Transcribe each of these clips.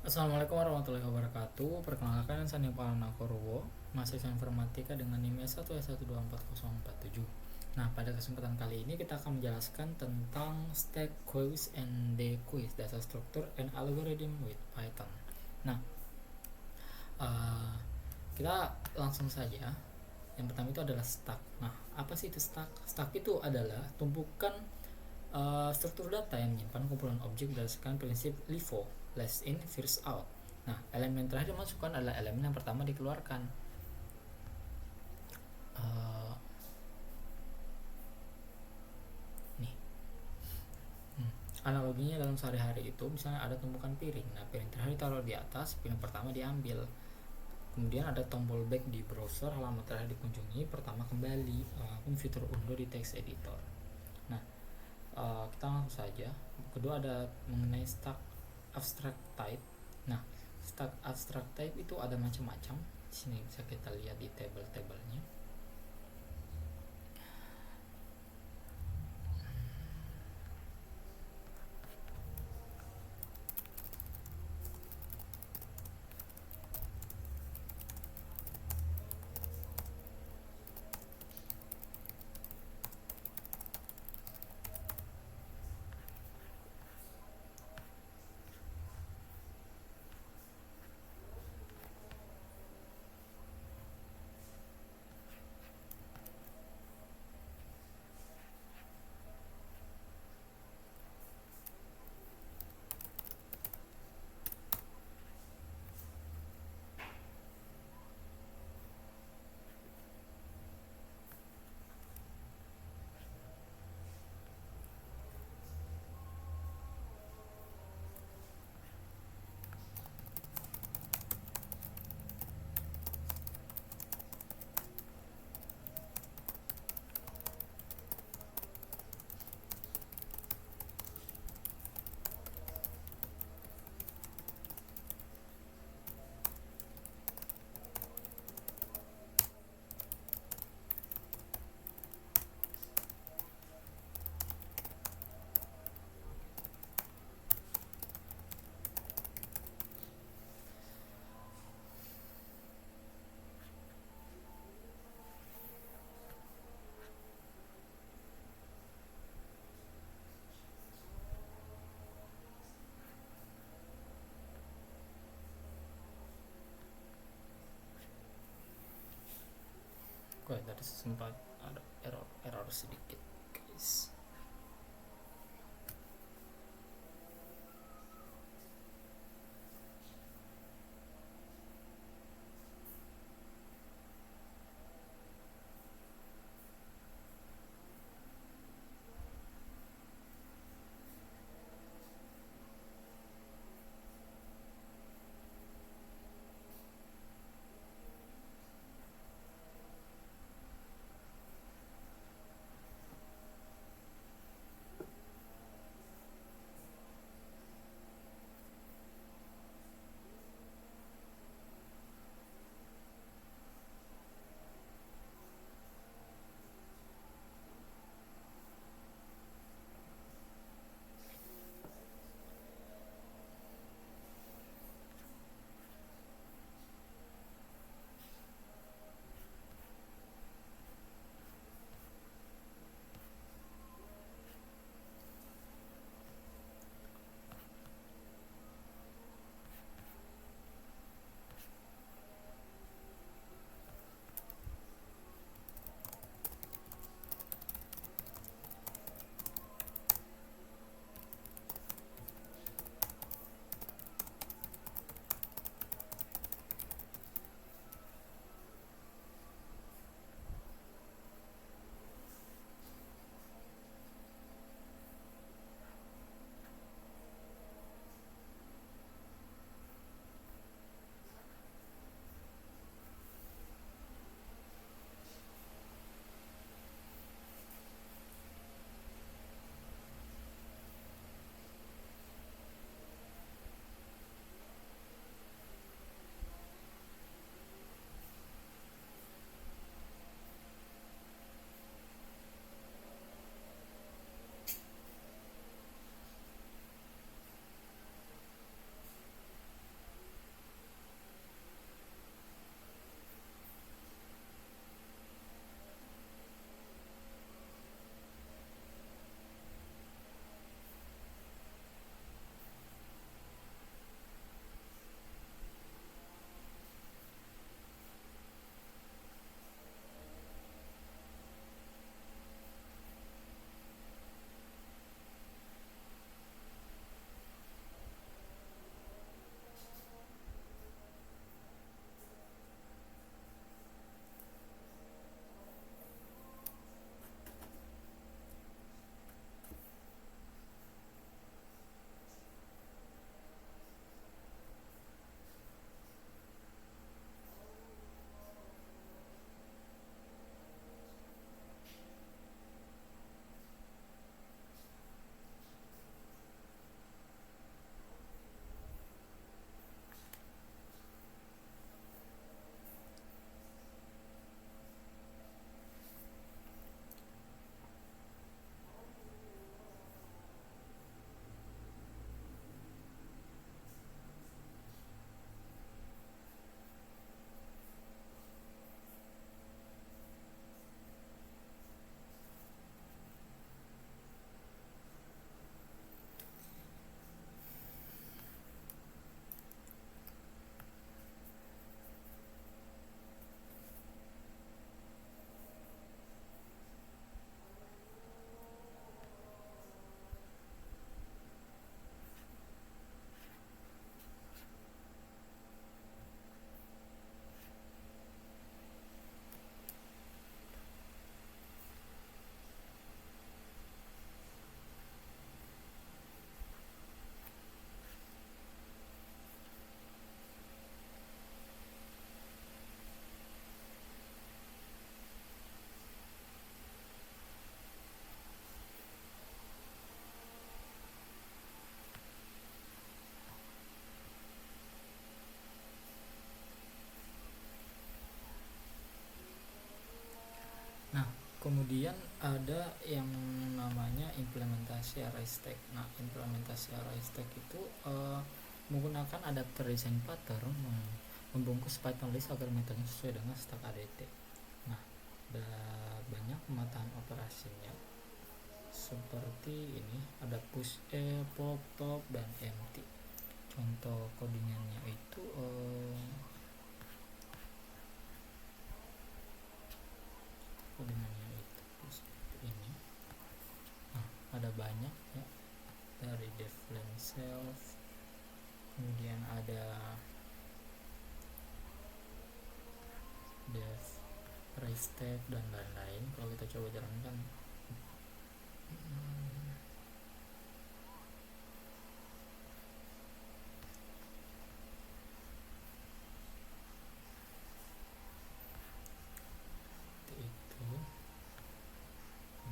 Assalamualaikum warahmatullahi wabarakatuh. Perkenalkan saya Nipal Nakorwo, mahasiswa informatika dengan NIM S1S1240447. Nah, pada kesempatan kali ini kita akan menjelaskan tentang stack quiz and dequiz, data structure and algorithm with Python. Nah, uh, kita langsung saja. Yang pertama itu adalah stack. Nah, apa sih itu stack? Stack itu adalah tumpukan struktur data yang menyimpan kumpulan objek berdasarkan prinsip LIFO, last in first out. Nah, elemen terakhir dimasukkan adalah elemen yang pertama dikeluarkan. Uh, nih, analoginya dalam sehari-hari itu misalnya ada tumpukan piring. Nah, piring terakhir ditaruh di atas, piring pertama diambil. Kemudian ada tombol back di browser, halaman terakhir dikunjungi, pertama kembali, fitur unduh di text editor. Nah, kita langsung saja. Kedua ada mengenai stack abstract type. Nah, stack abstract type itu ada macam-macam. Di sini bisa kita lihat di tabel-tabelnya. Oke, tadi sempat ada error sedikit, guys. Kemudian ada yang namanya implementasi array stack. Nah, implementasi array stack itu menggunakan adapter design pattern membungkus Python list agar metodenya sesuai dengan stack ADT. Nah, ada banyak pemetaan operasinya seperti ini, ada push pop, top, dan empty. Contoh codingannya itu ini. Nah, ada banyak ya, dari define self, kemudian ada dev step dan lain-lain. Kalau kita coba jalankan itu,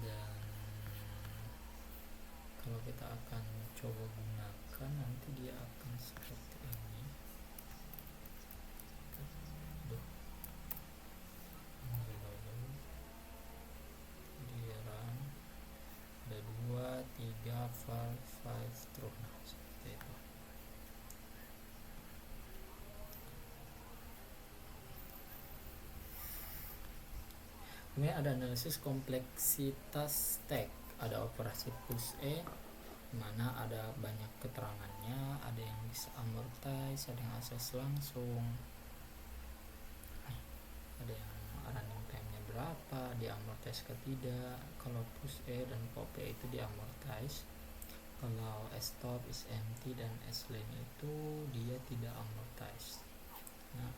dan kalau kita akan coba gunakan nanti dia akan seperti ini. Dia run ada 2, 3, 5 terus. Nah, seperti itu. Kemudian ada analisis kompleksitas stack, ada operasi push mana ada banyak keterangannya, ada yang bisa amortize, ada yang akses langsung, ada yang running time-nya berapa, di amortize ke tidak. Kalau push dan pop itu di amortize. Kalau stop is empty dan slane itu dia tidak amortize. Nah,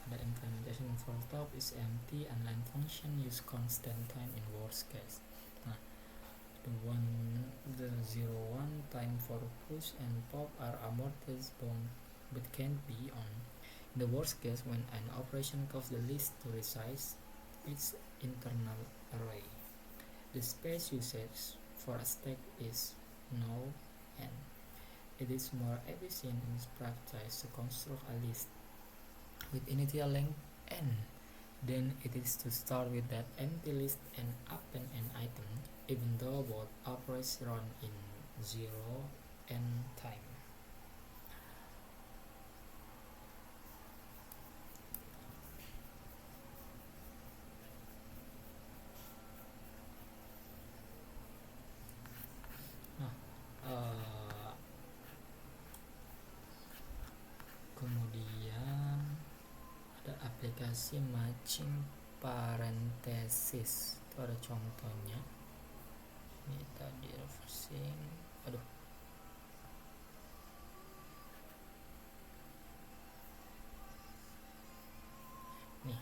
ada implementation for top is empty and line function use constant time in worst case. Nah, the 0-1 time for push and pop are amortized but can't be on. In the worst case, when an operation causes the list to resize its internal array, the space usage for a stack is now n. It is more efficient in practice to construct a list with initial length n than it is to start with that empty list and append an item, even though both operations run in 0 n time. Kemudian ada aplikasi matching parenthesis, itu ada contohnya. Ini tadi reversing, nih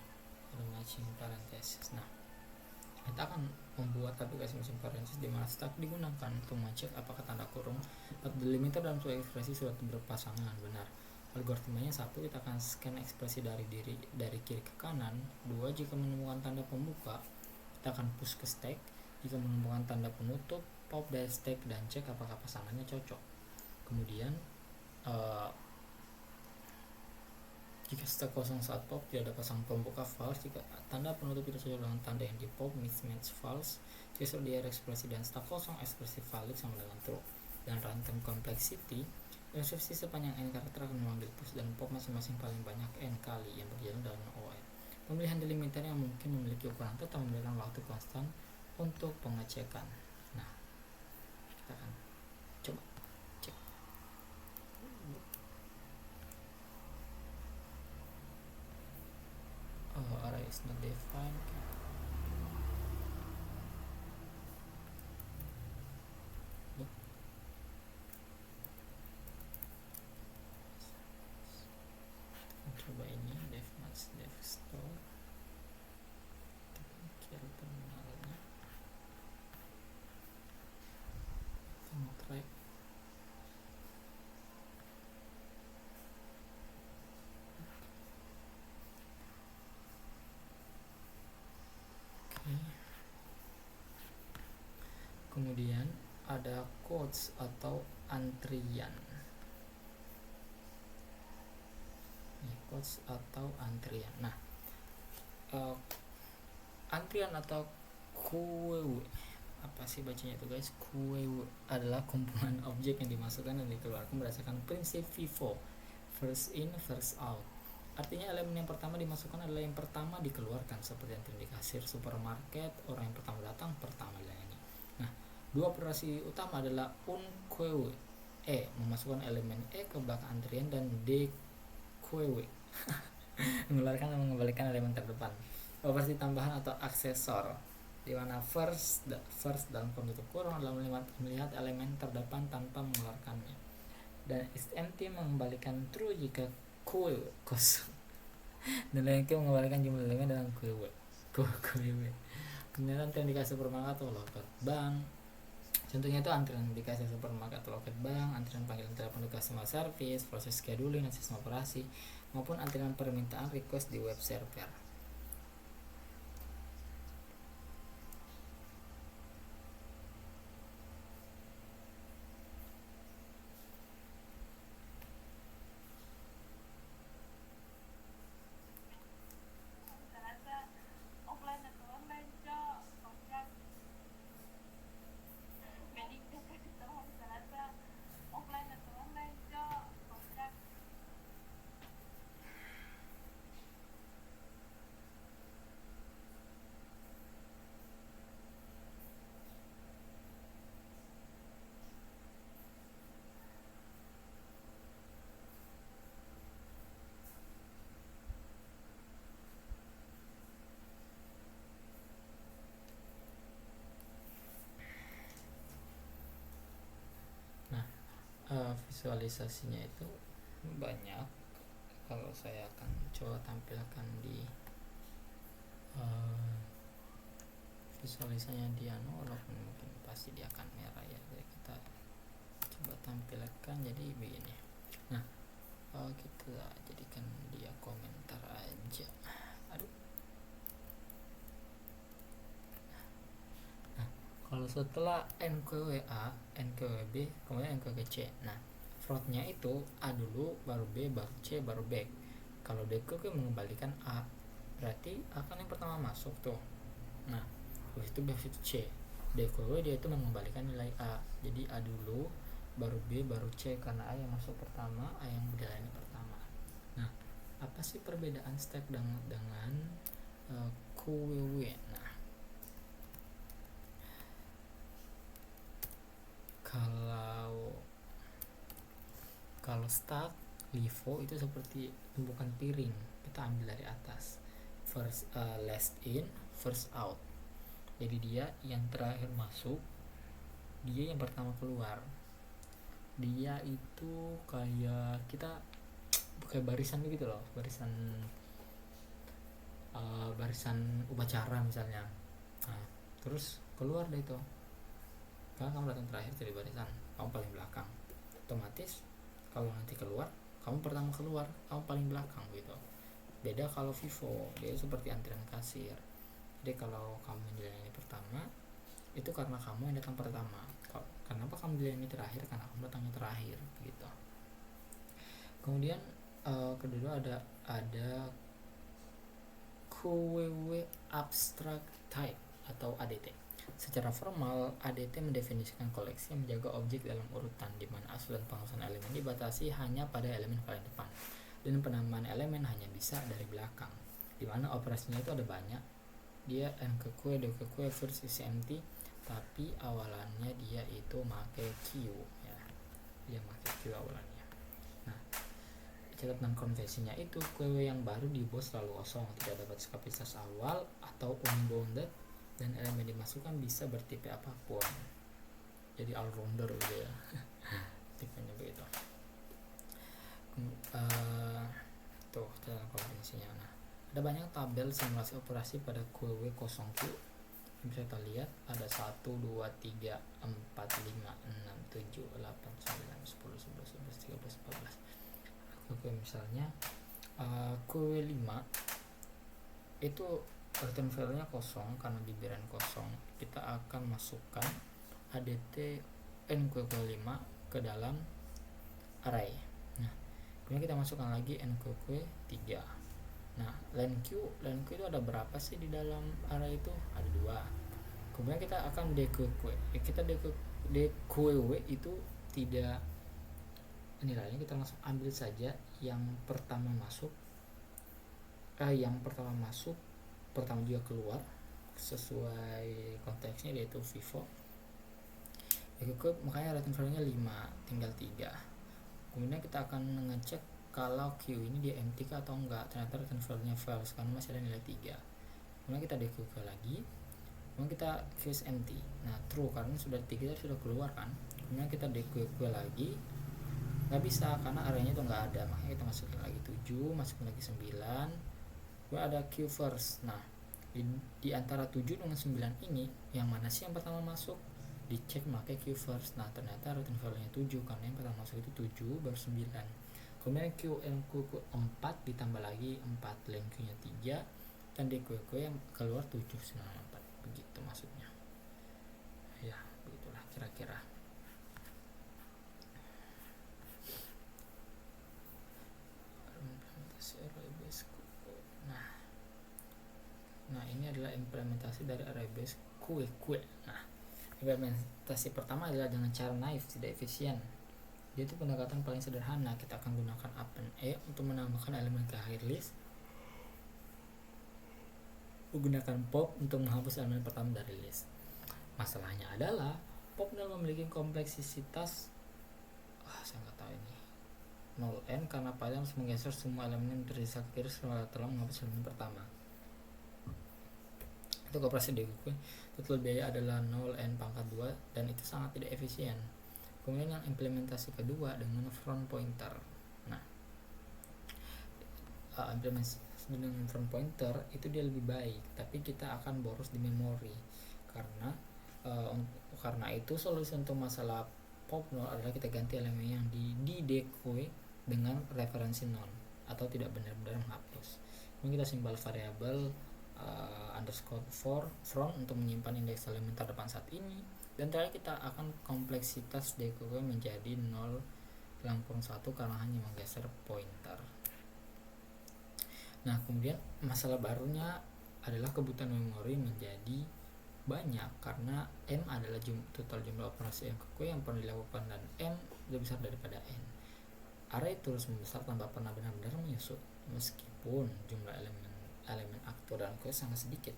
ada matching parenthesis. Nah, kita akan membuat aplikasi matching parenthesis di mana stack digunakan untuk mengecek apakah tanda kurung atau delimiter dalam suatu ekspresi sudah berpasangan benar. Algoritmanya 1, kita akan scan ekspresi dari kiri ke kanan. 2, jika menemukan tanda pembuka, kita akan push ke stack. Jika menemukan tanda penutup, pop dari stack dan cek apakah pasangannya cocok. Kemudian jika stack kosong saat pop, tidak ada pasang pembuka false. Jika tanda penutup tidak sesuai dengan tanda yang di pop, mismatch false. Jika sudah di ekspresi dan stack kosong, ekspresi valid sama dengan true. Dan runtime complexity, ekspresi sepanjang n karakter akan memanggil push dan pop masing-masing paling banyak n kali yang berjalan dalam OR. Pemilihan delimiter yang mungkin memiliki ukuran tetap memberikan waktu konstan untuk pengecekan. Nah, kita akan coba cek. Array is not defined. Coba ini dev match dev store, kill terminalnya, track. Kemudian ada quotes atau antrian. Quotes atau antrian. Nah, antrian atau Queue, apa sih bacanya itu guys? Queue adalah kumpulan objek yang dimasukkan dan dikeluarkan berdasarkan prinsip FIFO, first in first out. Artinya elemen yang pertama dimasukkan adalah yang pertama dikeluarkan, seperti yang terjadi di kasir supermarket, orang yang pertama datang pertama dilayani. Nah, dua operasi utama adalah unqueue, memasukkan elemen ke belakang antrian, dan dequeue mengeluarkan dan mengembalikan elemen terdepan. Operasi tambahan atau aksesor, di mana first dalam penutup kurung adalah melihat elemen terdepan tanpa mengeluarkannya, dan is empty mengembalikan true jika queue kosong, dan lengke mengembalikan jumlah elemen dalam queue. Kemudian antrian di kasir supermarket atau loket bank, contohnya itu antrian di kasir supermarket atau loket bank, antrian panggilan telepon di customer service, proses scheduling dan sistem operasi, maupun antrian permintaan request di web server. Visualisasinya itu banyak, kalau saya akan coba tampilkan di visualisasinya di walaupun mungkin pasti dia akan merah ya, jadi kita coba tampilkan jadi begini. Nah, kita jadikan dia komentar aja. Aduh. Nah, kalau setelah NQWA, NQWB, kemudian NQWC, nah floatnya itu A dulu, baru B, baru C, baru back. Kalau DQ mengembalikan A, berarti akan yang pertama masuk tuh. Nah, habis itu B, habis itu C. DQ dia itu mengembalikan nilai A, jadi A dulu, baru B, baru C, karena A yang masuk pertama, A yang dilayani pertama. Nah, apa sih perbedaan step dengan QWW? Nah, kalau stack LIFO itu seperti tumpukan piring, kita ambil dari atas, first last in first out, jadi dia yang terakhir masuk, dia yang pertama keluar. Dia itu kayak kita kayak barisan gitu loh, barisan upacara misalnya. Nah, terus keluar deh itu, karena kamu datang terakhir jadi barisan, kamu paling belakang, otomatis kalau nanti keluar kamu pertama keluar, kamu paling belakang gitu. Beda kalau FIFO, dia seperti antrian kasir, jadi kalau kamu dilayani pertama itu karena kamu yang datang pertama. Kenapa kamu dilayani terakhir? Karena kamu datangnya terakhir gitu. Kemudian kedua ada QWW abstract type atau ADT. Secara formal, ADT mendefinisikan koleksi yang menjaga objek dalam urutan, di mana asal dan pengurusan elemen dibatasi hanya pada elemen paling depan, dan penambahan elemen hanya bisa dari belakang, di mana operasinya itu ada banyak. Dia NQQ, DQQ, first is empty, tapi awalannya dia itu pakai Q ya, dia pakai Q awalannya. Nah, catatan konvensinya itu QW yang baru di bos selalu kosong, tidak dapat kapasitas awal atau unbounded, dan elemen dimasukkan bisa bertipe apapun, jadi all rounder gitu ya. Tipenya begitu. Tuh catatan konvensinya. Nah, ada banyak tabel simulasi operasi pada QW 0Q. Bisa kita lihat ada 1, 2, 3, 4, 5, 6, 7, 8, 9, 10, 11, 12, 13, 14. Oke, misalnya QW5 itu return value-nya kosong, karena bibiran kosong. Kita akan masukkan ADT NQQ5 ke dalam array. Nah, kemudian kita masukkan lagi NQQ3. Nah, len Q itu ada berapa sih di dalam array itu? Ada 2. Kemudian kita akan DQW. Kita DQW itu tidak nilainya, kita langsung ambil saja yang pertama masuk, pertama juga keluar sesuai konteksnya, yaitu Vivo. Makanya rating value nya 5, tinggal 3. Kemudian kita akan ngecek kalau Q ini dia empty atau enggak. Ternyata rating value nya false karena masih ada nilai 3. Kemudian kita DQW lagi, kemudian kita fuse empty. Nah true karena sudah 3 sudah keluar kan. Kemudian kita DQW lagi, nggak bisa karena areanya itu nggak ada, makanya kita masukin lagi 7, masukin lagi 9. Kemudian ada Q first. Nah di antara 7 dengan 9 ini yang mana sih yang pertama masuk, dicek pakai Q first. Nah ternyata rating value nya 7 karena yang pertama masuk itu 7 baru 9. Kemudian Q 4 ditambah lagi 4, link Q nya 3, dan DQ yang keluar 7, 9, 4, begitu maksudnya ya. Begitulah kira-kira. Nah ini adalah implementasi dari array base QQ. Nah implementasi pertama adalah dengan cara naive, tidak efisien. Dia itu pendekatan paling sederhana. Kita akan gunakan append E untuk menambahkan elemen ke akhir list, menggunakan pop untuk menghapus elemen pertama dari list. Masalahnya adalah pop memiliki kompleksitas saya nggak tahu ini 0n, karena Python harus menggeser semua elemen dari satu kiri setelah menghapus elemen pertama. Itu operasi DQ. Total biaya adalah 0n pangkat 2 dan itu sangat tidak efisien. Kemudian yang implementasi kedua dengan front pointer. Nah implementasi dengan front pointer itu dia lebih baik, tapi kita akan boros di memori. Karena itu solusi untuk masalah pop null adalah kita ganti elemen yang di DQ dengan referensi non atau tidak benar-benar menghapus. Kemudian kita simbol variabel underscore for front untuk menyimpan indeks elemen terdepan saat ini, dan terakhir kita akan kompleksitas DQ menjadi 0 kurang 1 karena hanya menggeser pointer. Nah kemudian masalah barunya adalah kebutuhan memori menjadi banyak karena M adalah total jumlah operasi MQ yang pernah dilakukan, dan M lebih besar daripada N. Array terus membesar tanpa pernah benar-benar menyusut meskipun jumlah elemen aktor dan queue sangat sedikit.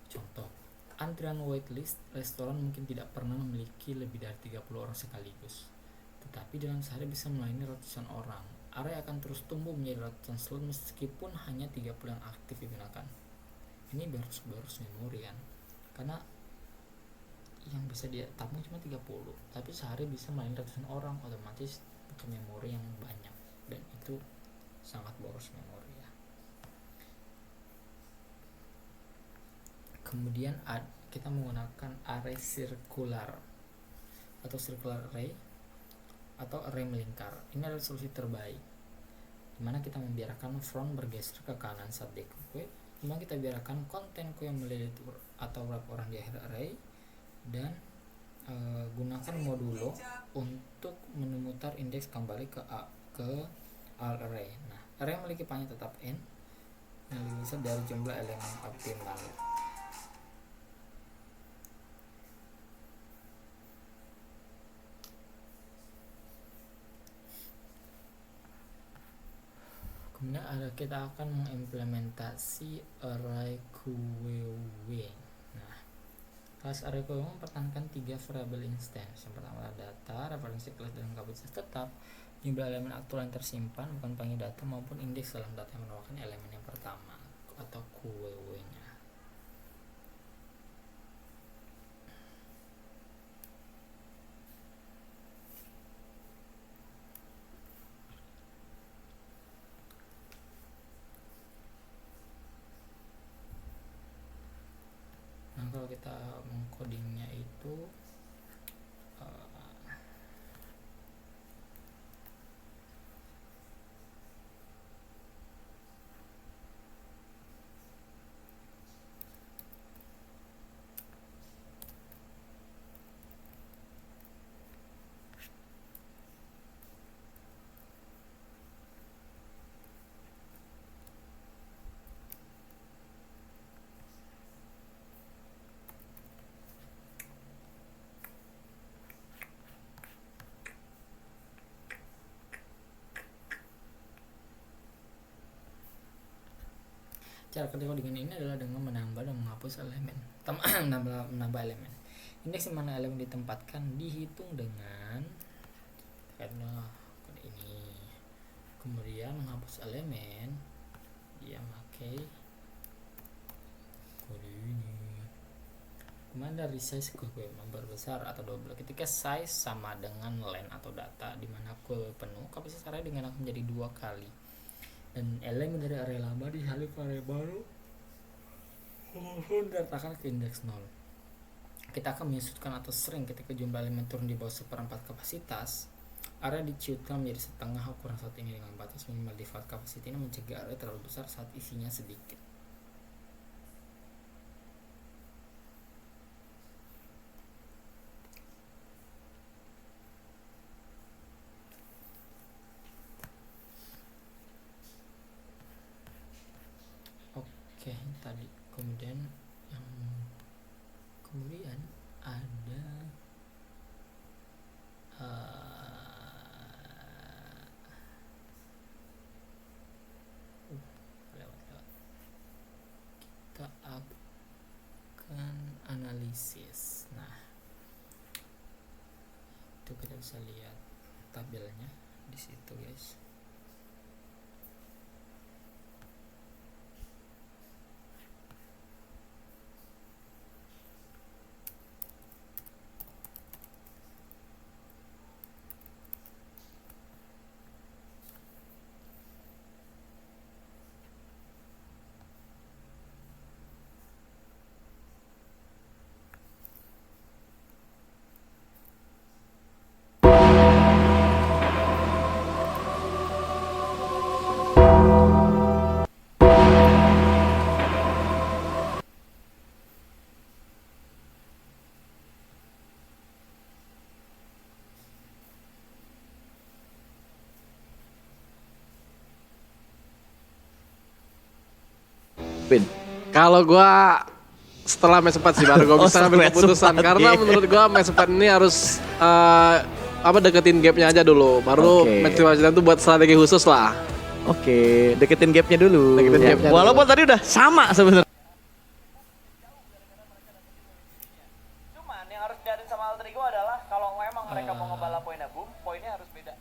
Contoh, antrian waitlist restoran mungkin tidak pernah memiliki lebih dari 30 orang sekaligus, tetapi dalam sehari bisa melayani ratusan orang. Array akan terus tumbuh menjadi ratusan slot meskipun hanya 30 yang aktif digunakan. Ini boros memori kan, karena yang bisa dia tabung cuma 30, tapi sehari bisa melayani ratusan orang, otomatis butuh memori yang banyak, dan itu sangat boros memori ya. Kemudian kita menggunakan array sirkular atau circular array atau array melingkar. Ini adalah solusi terbaik, dimana kita membiarkan front bergeser ke kanan saat DQ, kemudian kita biarkan konten yang melilit atau wrap orang di akhir array, dan gunakan modulo untuk memutar indeks kembali ke all array. Nah array memiliki panjang tetap n yang lebih besar dari jumlah elemen optimal. Kemudian kita akan mengimplementasi array QW. Nah, kelas array QW mempertahankan 3 variabel instance. Yang pertama adalah data, referensi kelas dan kapasitas tetap, jumlah elemen aktual yang tersimpan bukan panggil data maupun indeks dalam data yang merupakan elemen yang pertama atau QW-nya. Kalau kita mengcodingnya itu Cara kerja codingan ini adalah dengan menambah dan menghapus elemen. menambah elemen. Indeks di mana elemen ditempatkan dihitung dengan karena kode ini. Kemudian menghapus elemen dia pakai kode ini. Kemudian dari size kue memperbesar atau double ketika size sama dengan len atau data di mana kue penuh, kapasitas area dengan akan menjadi 2 kali. Dan elemen dari area lama disalib ke area baru diletakkan ke indeks 0. Kita akan menyusutkan atau sering ketika jumlah elemen turun di bawah 1/4 kapasitas, area diciutkan menjadi setengah ukuran saat ini dengan batas minimal default capacity ini mencegah area terlalu besar saat isinya sedikit. Oke, tadi kemudian ada lewat. Kita akan analisis. Nah, itu kita bisa lihat tabelnya di situ, guys. Kalau gua setelah match 4 sih baru gua bisa ambil keputusan karena menurut gua match 4 ini harus deketin gapnya aja dulu, baru match 5 itu buat strategi khusus lah. Oke, deketin gapnya dulu. Gapnya walaupun dulu. tadi udah sama sebenarnya. Cuman yang harus dilihatin sama Alter Ego adalah kalau memang mereka mau ngebalap poinnya boom, poinnya harus beda.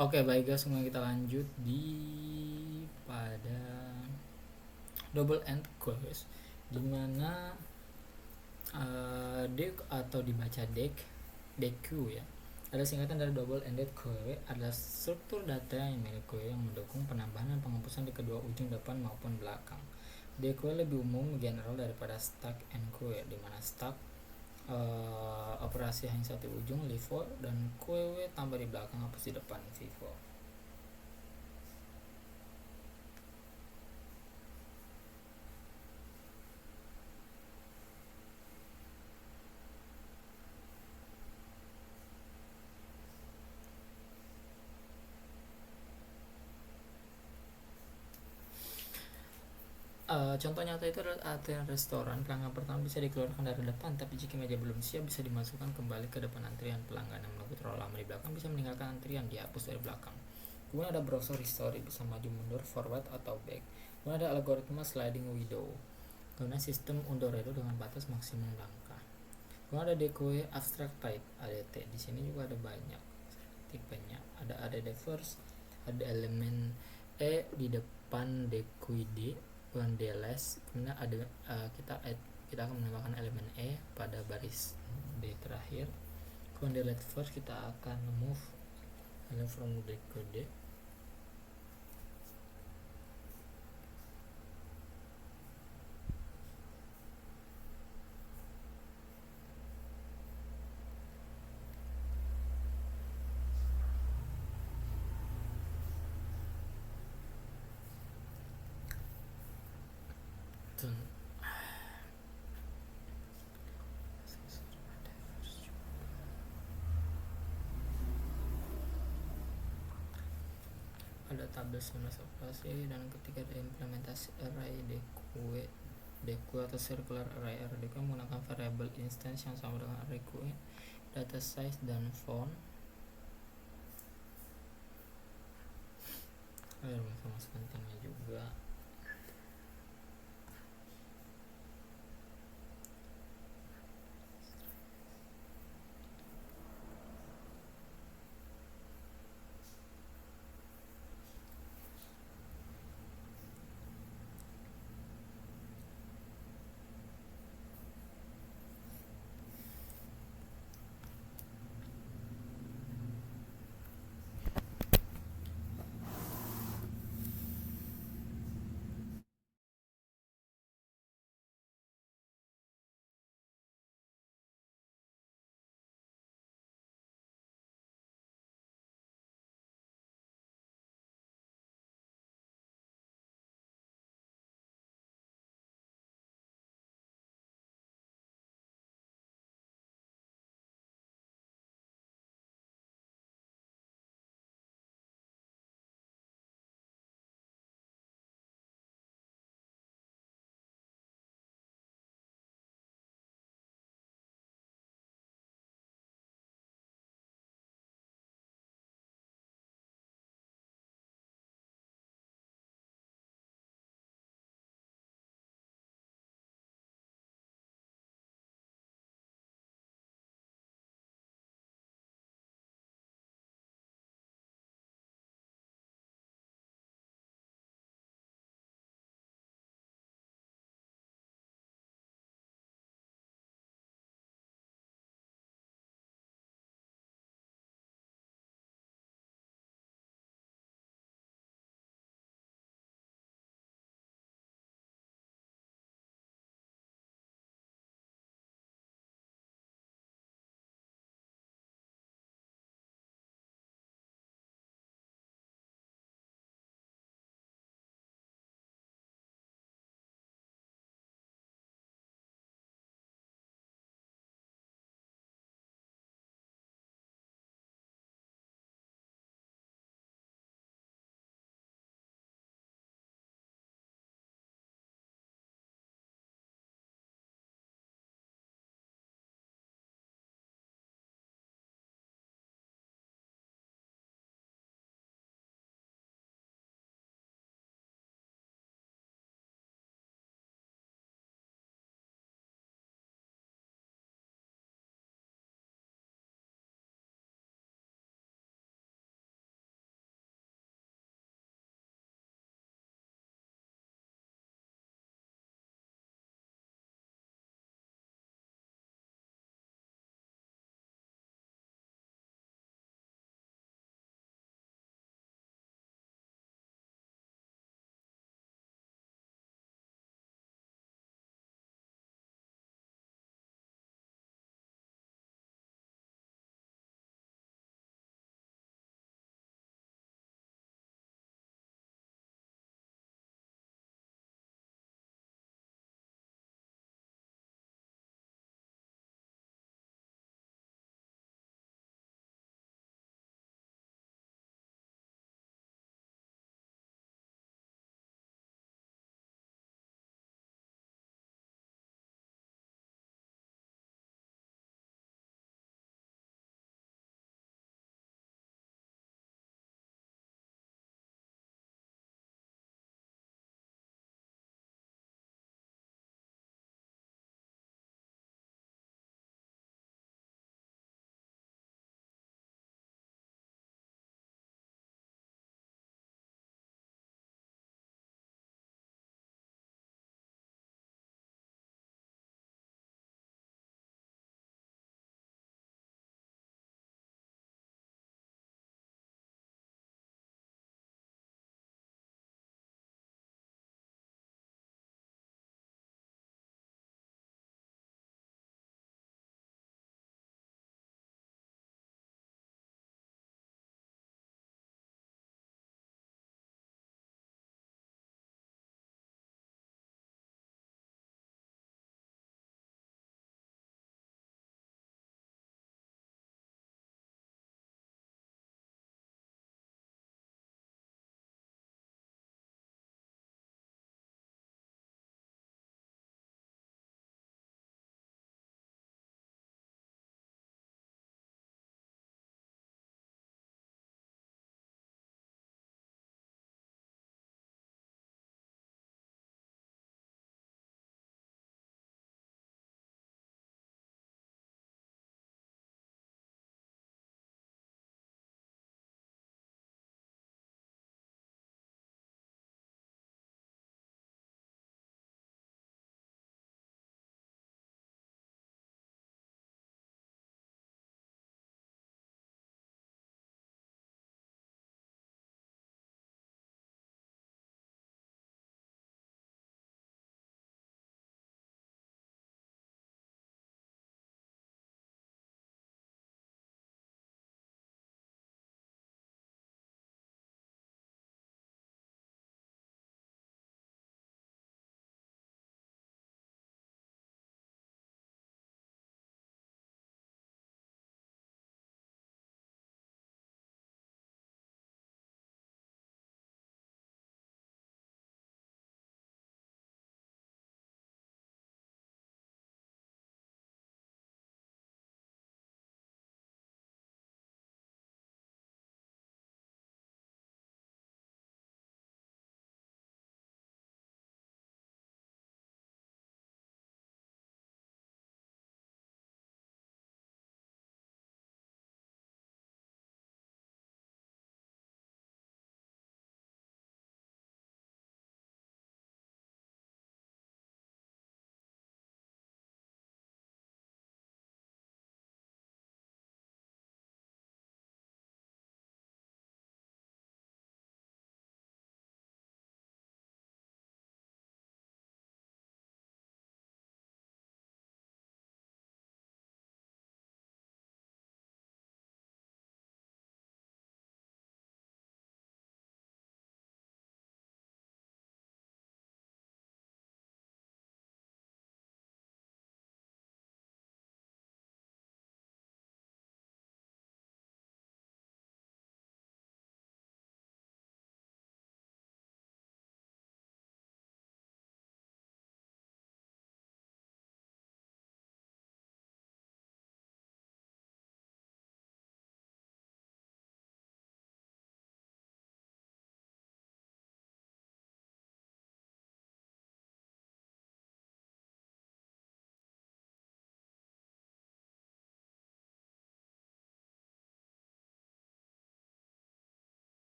Oke, baik guys, semuanya kita lanjut di pada double end quest, dimana deck atau dibaca deck ya, ada singkatan dari double ended query, adalah struktur data yang milik query yang mendukung penambahan dan penghapusan di kedua ujung depan maupun belakang. DQ lebih umum general daripada stack and query, di mana stack operasi hanya satu ujung LIFO dan query tambah di belakang hapus di depan FIFO. Contoh nyata itu adalah antrian restoran. Pelanggan pertama bisa dikeluarkan dari depan, tapi jika meja belum siap bisa dimasukkan kembali ke depan antrian. Pelanggan yang menunggu terlalu lama di belakang bisa meninggalkan antrian, dihapus dari belakang. Kemudian ada browser history, bisa maju mundur, forward atau back. Kemudian ada algoritma sliding window, kemudian sistem undo redo dengan batas maksimum langkah. Kemudian ada DQ abstract type ADT. Di sini juga ada banyak tipenya. Ada ADT first, ada elemen E di depan DQD, kemudian DLS, kemudian ada kita akan menambahkan elemen E pada baris D terakhir. Kemudian delete first, kita akan move element from D ke D. Ada tabel 19 operasi, dan ketika ada implementasi array DQ atau circular array RDQ menggunakan variable instance yang sama dengan array queue, data size dan font. Ada informasi pentingnya juga.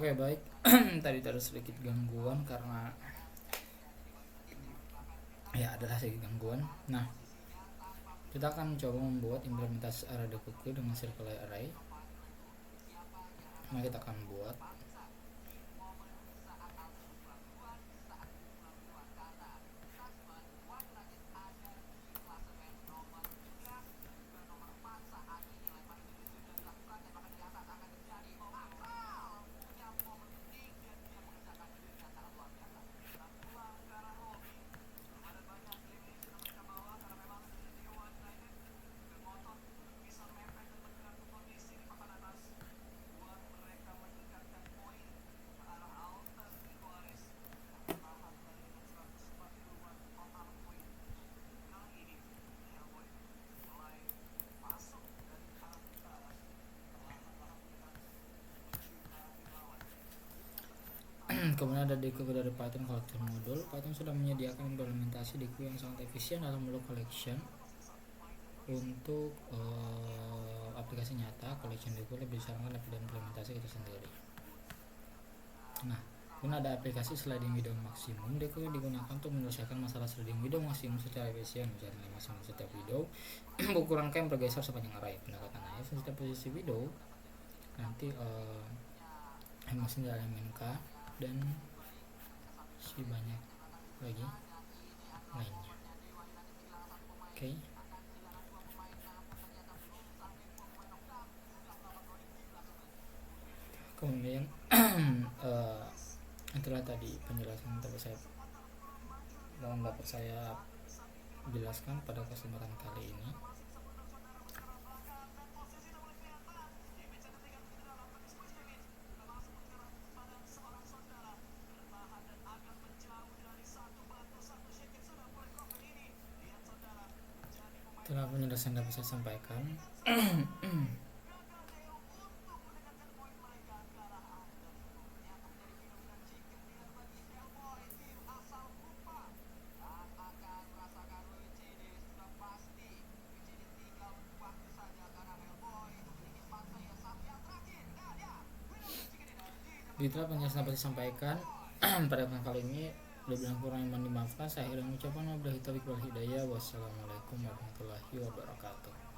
Oke, baik. Tadi ada sedikit gangguan karena ya adalah sedikit gangguan. Nah, kita akan coba membuat implementasi array Dekuku dengan circular array. Nah, kita akan buat kemudian ada Deku dari Python collector module. Python sudah menyediakan implementasi Deku yang sangat efisien dalam block collection. Untuk aplikasi nyata, collection Deku lebih disarankan daripada implementasi itu sendiri. Nah, kemudian ada aplikasi sliding window maksimum. Deku digunakan untuk menyelesaikan masalah sliding window maksimum secara efisien. Misalnya maksimum setiap window ukuran yang bergeser sepanjang array. Pendekatannya setiap posisi window nanti masing elemen K dan si banyak lagi lainnya. Oke. Kemudian itulah tadi penjelasan yang dapat saya jelaskan pada kesempatan kali ini. Itulah penjelasan yang dapat saya sampaikan. Itulah penjelasan yang dapat saya sampaikan pada kali ini. Bila kurang yang dimaafkan, saya akhirnya mengucapkan wabillahi taufiq wal hidayah. Wassalamualaikum warahmatullahi wabarakatuh.